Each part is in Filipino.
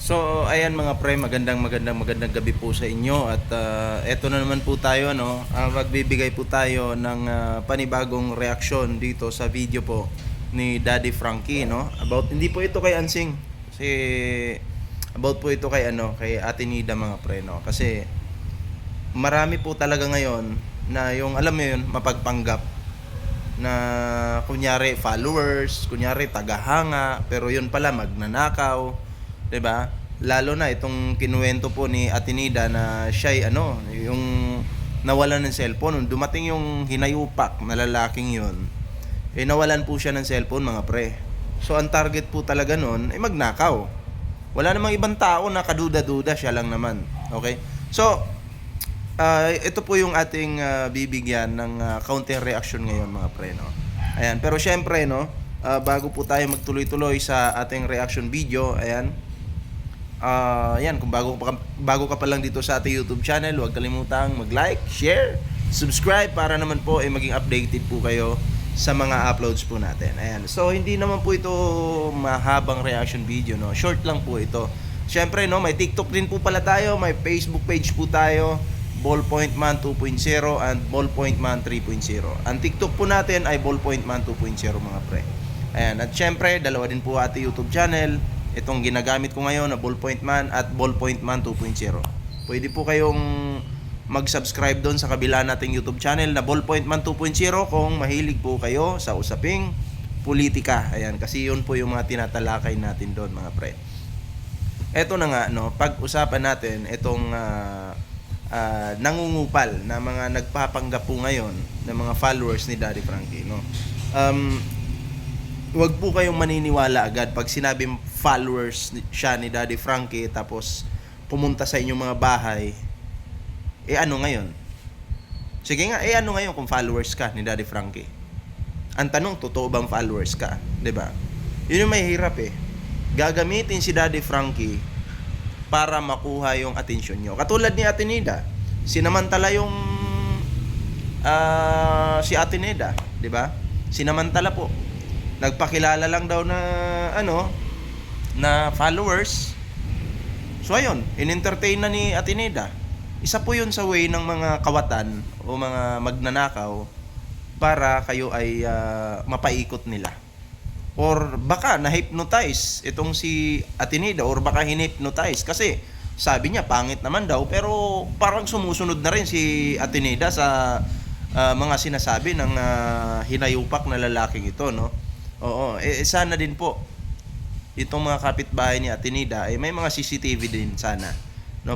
So, ayan mga pre, magandang gabi po sa inyo at eto na naman po tayo magbibigay po tayo ng panibagong reaksyon dito sa video po ni Daddy Frankie about hindi po ito kay Ansing kasi about po ito kay Ate Nida mga pre kasi marami po talaga ngayon na yung alam mo yun mapagpanggap na kunyari followers, kunyari tagahanga, pero yun pala magnanakaw, 'di ba? Lalo na itong kinuwento po ni Atinida na siya yung nawalan ng cellphone nung dumating yung hinayupak na lalaking yun. Nawalan po siya ng cellphone mga pre. So ang target po talaga noon ay magnakaw. Wala namang ibang tao na kaduda-duda, siya lang naman. Okay? So ito po yung ating bibigyan ng counter reaction ngayon mga pre Ayan, pero syempre bago po tayo magtuloy-tuloy sa ating reaction video, ayan, kung bago ka pa lang dito sa ating YouTube channel, huwag kalimutang mag-like, share, subscribe para naman po maging updated po kayo sa mga uploads po natin. Ayan. So hindi naman po ito mahabang reaction video Short lang po ito. Syempre may TikTok din po pala tayo, may Facebook page po tayo, Ballpoint Man 2.0 and Ballpoint Man 3.0. Ang TikTok po natin ay Ballpoint Man 2.0 mga pre. Ayan, at syempre dalawa din po ating YouTube channel. Itong ginagamit ko ngayon na Ballpoint Man at Ballpoint Man 2.0. Pwede po kayong mag-subscribe doon sa kabila nating YouTube channel na Ballpoint Man 2.0 kung mahilig po kayo sa usaping politika. Ayan, kasi yun po yung mga tinatalakay natin doon mga pre. Eto na nga pag-usapan natin itong nangungupal na mga nagpapanggap po ngayon ng mga followers ni Daddy Frankie Huwag po kayong maniniwala agad pag sinabing followers siya ni Daddy Frankie tapos pumunta sa inyong mga bahay. Ano ngayon? Sige nga, ano ngayon kung followers ka ni Daddy Frankie? Ang tanong, totoo bang followers ka? 'Di ba? Yun yung mahirap Gagamitin si Daddy Frankie para makuha yung atensyon nyo. Katulad ni Ate Nida, sinamantala yung si Ate Nida, 'di ba? Sinamantala po. Nagpakilala lang daw na na followers. So ayun, in-entertain na ni Ate Nida. Isa po 'yun sa way ng mga kawatan o mga magnanakaw para kayo ay mapaikot nila. Or baka na-hypnotize itong si Atinida or baka hin-hypnotize kasi sabi niya pangit naman daw pero parang sumusunod na rin si Atinida sa mga sinasabi ng hinayupak na lalaking ito Oo, sana din po itong mga kapitbahay ni Atinida may mga CCTV din sana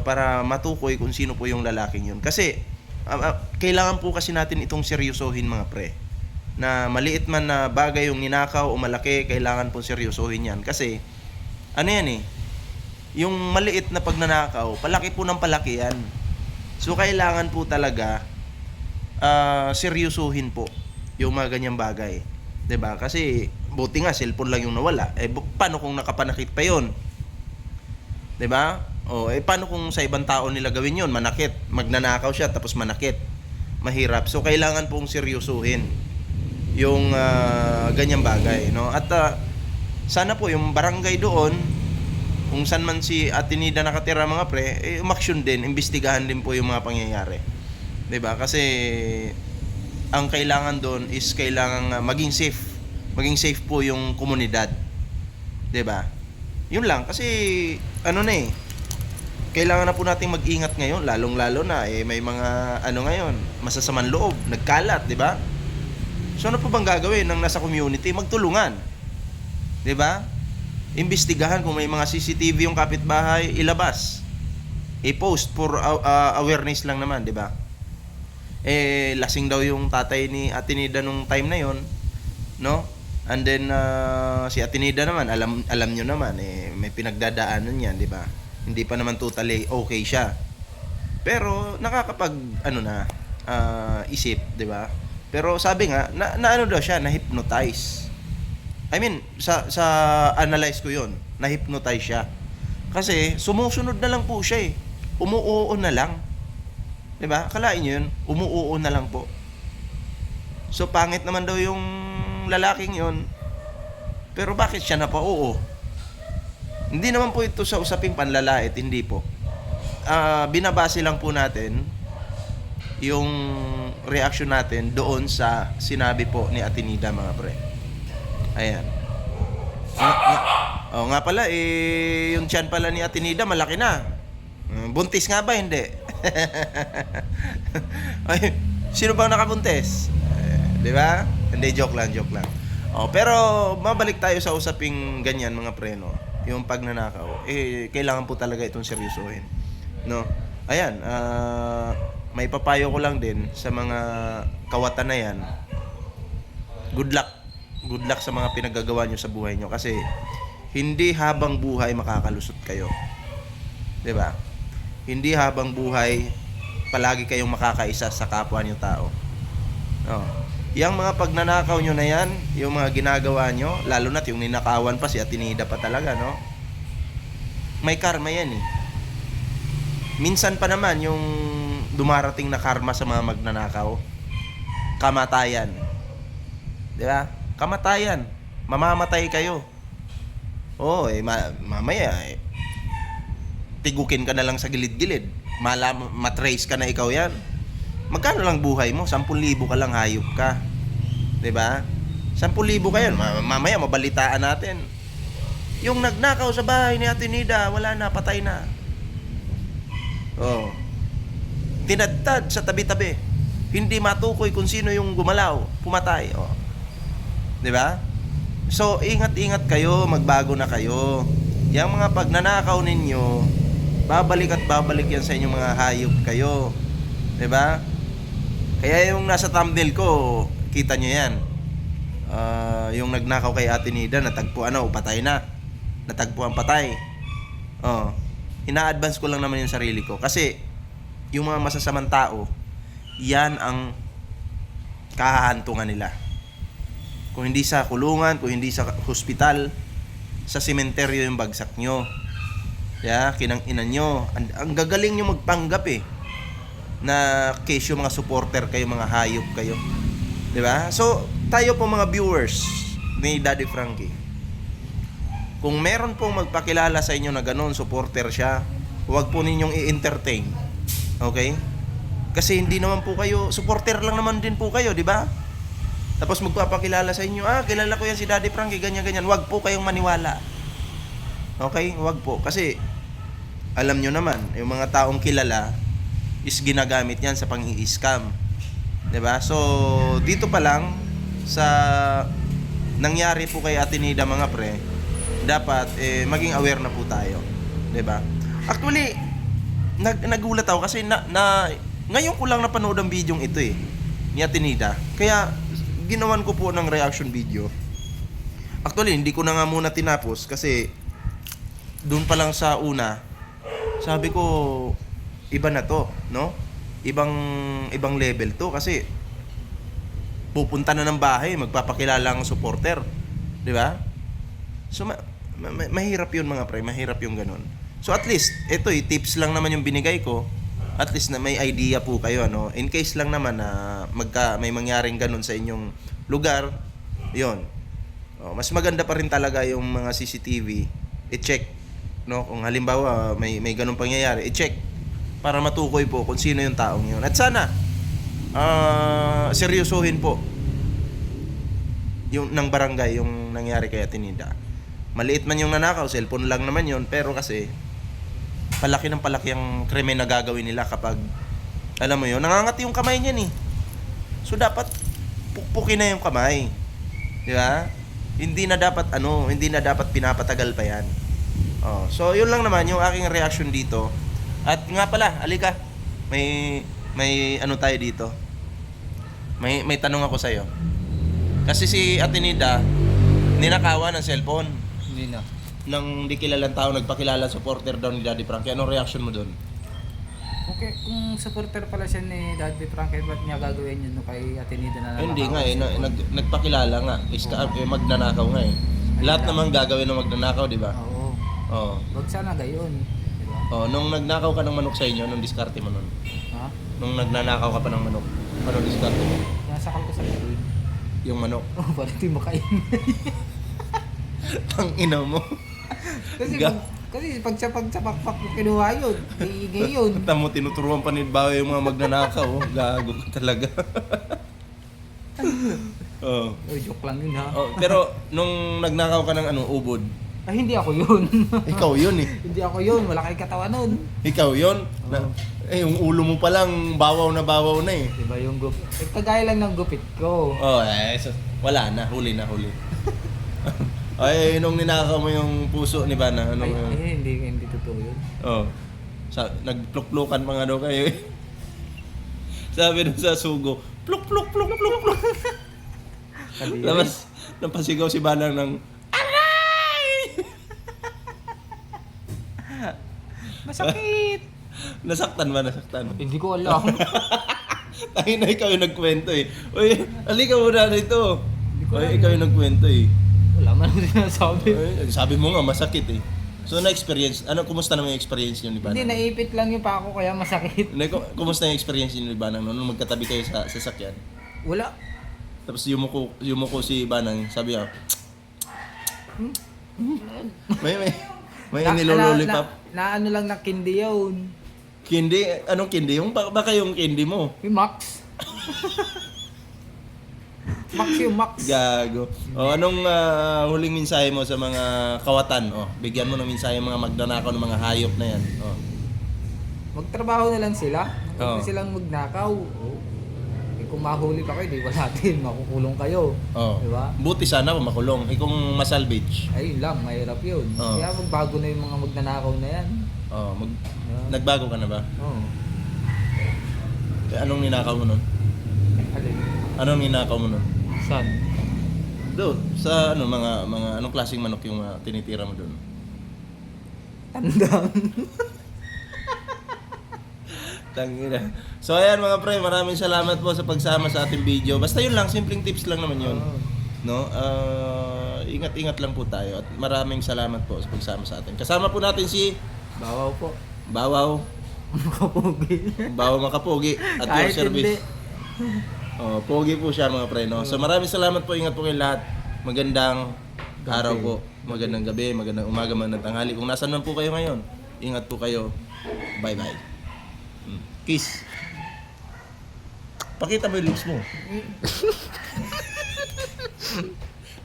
para matukoy kung sino po yung lalaking yun kasi kailangan po kasi natin itong seryosohin mga pre na maliit man na bagay yung ninakaw o malaki, kailangan po seryosohin yan. Kasi, yung maliit na pagnanakaw, palaki po ng palaki yan. So, kailangan po talaga seryosohin po yung mga ganyang bagay. 'Di ba? Kasi, buti nga, cellphone lang yung nawala. Paano kung nakapanakit pa yon? 'Di ba? Paano kung sa ibang tao nila gawin yon? Manakit. Magnanakaw siya, tapos manakit. Mahirap. So, kailangan pong seryosohin yung ganyang bagay at sana po yung barangay doon kung saan man si Atinida nakatira mga pre umaksyon din, imbestigahan din po yung mga pangyayari, 'di ba? Kasi ang kailangan doon is kailangan maging safe po yung komunidad, 'di ba? Yun lang kasi kailangan na po nating mag-ingat ngayon, lalong-lalo na may mga ngayon masasamang loob nagkalat, 'di ba? So ano po bang gagawin ng nasa community? Magtulungan. 'Di ba? Imbestigahan kung may mga CCTV yung kapitbahay, ilabas. I-post for awareness lang naman, 'di ba? Lasing daw yung tatay ni Atinida nung time na 'yon, And then si Atinida naman, alam niyo naman may pinagdadaanan 'yan, 'di ba? Hindi pa naman totally okay siya. Pero nakakapag isip, 'di ba? Pero sabi nga, na daw siya, na-hypnotize. I mean, sa analyze ko yon, na-hypnotize siya. Kasi, sumusunod na lang po siya Umuoo na lang. 'Di ba? Akalain niyo yun, umuoo na lang po. So, pangit naman daw yung lalaking yon. Pero bakit siya napauoo? Hindi naman po ito sa usaping panlalait, hindi po. Binabase lang po natin yung reaction natin doon sa sinabi po ni Atenida, mga pre. Ayan. Nga pala, yung tiyan pala ni Atenida malaki na. Buntis nga ba? Hindi. Ay, sino bang nakabuntis? Di ba? Hindi, joke lang. Pero mabalik tayo sa usaping ganyan, mga pre, no? Yung pagnanakaw. Kailangan po talaga itong seryosohin. No? Ayan, may papayo ko lang din sa mga kawatan na yan. Good luck. Good luck sa mga pinagagawa nyo sa buhay nyo. Kasi hindi habang buhay makakalusot kayo. 'Di ba? Hindi habang buhay palagi kayong makakaisa sa kapwa nyo tao. No. Yang mga pagnanakaw nyo na yan, yung mga ginagawa nyo, lalo na't yung ninakawan pa si Atenida pa talaga, no? May karma yan eh. Minsan pa naman yung dumarating na karma sa mga magnanakaw, kamatayan. Di ba? Kamatayan. Mamamatay kayo. Mamaya tigukin ka na lang sa gilid-gilid. Matrace ka na ikaw yan. Magkano lang buhay mo? 10,000 ka lang, hayop ka. 'Di ba? 10,000 ka yan. Mamaya mabalitaan natin. Yung nagnakaw sa bahay ni Atenida, wala na, patay na. Tinadtad sa tabi-tabi. Hindi matukoy kung sino yung gumalaw, pumatay. 'Di ba? So, ingat-ingat kayo, magbago na kayo. Yang mga pagnanakaw ninyo, babalik at babalik yan sa inyong mga hayop kayo. 'Di ba? Kaya yung nasa thumbnail ko, kita nyo yan. Yung nagnakaw kay Atenida, natagpuan na, patay na. Natagpuan patay. Ina-advance ko lang naman yung sarili ko. Kasi, yung mga masasamang tao, yan ang kahahantungan nila. Kung hindi sa kulungan, kung hindi sa hospital, sa sementeryo yung bagsak nyo. Kinang-inan nyo. Ang gagaling nyo magpanggap eh. Na case yung mga supporter kayo, mga hayop kayo. 'Di ba? So, tayo po mga viewers ni Daddy Frankie. Kung meron pong magpakilala sa inyo na ganoon, supporter siya, huwag po ninyong i-entertain. Okay? Kasi hindi naman po kayo, supporter lang naman din po kayo, 'di ba? Tapos magpapakilala sa inyo, kilala ko yan si Daddy Frankie, ganyan-ganyan. Huwag po kayong maniwala. Okay? Huwag po. Kasi, alam nyo naman, yung mga taong kilala, is ginagamit yan sa pang-i-scam. 'Di ba? So, dito pa lang sa nangyari po kay Atenida, mga pre, dapat maging aware na po tayo. 'Di ba? Actually, nagulat ako kasi ngayon ko lang napanood ang video ito ni Atenida. Kaya ginawan ko po ng reaction video. Actually, hindi ko na nga muna tinapos kasi doon pa lang sa una, sabi ko, iba na to, no? Ibang level to kasi pupunta na ng bahay, magpapakilala ang supporter, 'di ba? So mahirap 'yun, mga pre, mahirap yung ganun. So at least ito tips lang naman yung binigay ko. At least na may idea po kayo, no? In case lang naman na may mangyaring ganun sa inyong lugar, 'yon. Mas maganda pa rin talaga yung mga CCTV i-check, no? Kung halimbawa may ganung pangyayari, i-check para matukoy po kung sino yung taong yun. At sana seryosohin po yung ng barangay yung nangyari kay Atenida. Maliit man yung nanakaw, cellphone lang naman yun, pero kasi palaki ng palaki ang krimen na gagawin nila kapag, alam mo yun, nangangati yung kamay niyan eh. So dapat pukpukin na yung kamay. Di ba? Hindi na dapat pinapatagal pa yan. So yun lang naman yung aking reaction dito. At nga pala, alika. May ano tayo dito. May tanong ako sa iyo. Kasi si Atenida ninakawan ng cellphone. Hindi na. Nang di kilalang tao nagpakilala supporter daw ni Daddy Frankie. Anong reaction mo doon? Okay, kung supporter pala siya ni Daddy Frankie, ba't niya gagawin yun kay Atenida na Hindi nga nagpakilala nga. Magnanakaw nga eh. Lahat naman gagawin ng magnanakaw, di ba? Oo. Wag sana gayon. Nung nagnakaw ka ng manok sa inyo, nung diskarte mo nun? Ha? Nung nagnanakaw ka pa ng manok, anong diskarte mo? Nasakal ko sa gawin. Yung manok? Parang di makain. Ang ina mo. Kasi pag sa pakpak mo kinuha yun, iingay yun. Tamo, tinuturuan pa ni Bawi yung mga magnanakaw. Oh. Gago ka talaga. Oh. Uy, joke lang yun ha. Oh, pero nung nagnakaw ka ng ubod, Ay, hindi ako yun. ikaw yun eh. Hindi ako yun, wala kay katawan nun. Ikaw yun. Yung ulo mo pa lang, bawaw na eh. Diba yung gupit? Kagaya lang ng gupit ko. Oh, wala na. Huli na, huli. Ay, nung ninakaw mo yung puso ni Bana, ano yun? Ay, hindi totoo yun. Oh. Nagpluk-plukan pa nga daw kayo eh. Sabi nung sa sugo, pluk. Kadiri. Labas, napasigaw si Banang ng, aray! Masakit! Nasaktan ba? Hindi ko alam. Tayo na ikaw yung nagkwento eh. Uy, halika muna dito. ko alam Uy, ikaw yung nagkwento eh. Wala man ako sinasabi. Uy, sabi mo nga, masakit eh. So, na-experience, kumusta naman yung experience nyo ni Banang? Hindi, naipit lang yung pa ako kaya masakit. Kumusta yung experience nyo ni Banang nung magkatabi kayo sa sasakyan? Wala. Tapos yumuko si Banang, sabi niya, may nilololipop. Na ano lang na kindi yun. Kindi? Anong kindi? Baka yung kindi mo. Yung Max. Max. Gago. O, anong huling mensahe mo sa mga kawatan? O, bigyan mo ng mensahe yung mga magnanakaw ng mga hayop na yan. O. Magtrabaho na lang sila. Oo. Huwag na silang magnakaw. Eh, kung mahuli pa kayo, di ba natin, makukulong kayo. O. Diba? Buti sana makulong. Kung masalvage. Ayun lang, mahirap yun. Oo. Kaya magbago na yung mga magnanakaw na yan. O, nagbago ka na ba? Oo. Anong ninakaw mo nun? Alin? Anong ninakaw mo nun? Saan? Doon, sa mga anong klaseng manok yung tinitira mo doon? Tandang. Tangina. So ayan mga pre, maraming salamat po sa pagsama sa ating video. Basta yun lang, simpleng tips lang naman yun. Oo. No? Ingat-ingat lang po tayo at maraming salamat po sa pagsama sa atin. Kasama po natin si Bawaw po. Bawaw, Makapugi. Bawaw Makapogi at your Kahit service. hindi. Oh, pogi po siya mga pre, no? So maraming salamat po, ingat po kayo lahat. Magandang araw po, magandang gabi, magandang umaga, magandang tanghali. Kung nasan man po kayo ngayon, ingat po kayo. Bye-bye. Kiss. Pakita mo yung lips mo.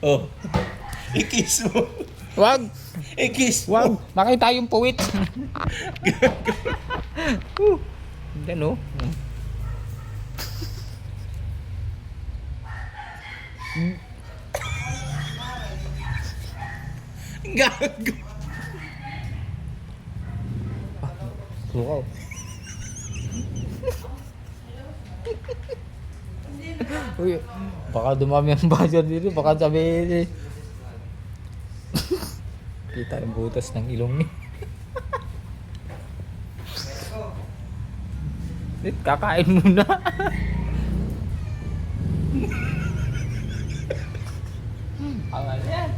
Oh. I-kiss mo. Wag! I-kiss Wag! mo. Makita yung puwit. Ano? Gago. Sukaw. Uy, baka dumami ang buzzer dito. Baka sabihin eh. Kita yung butas ng ilong niya. Kakain muna. Angal yan.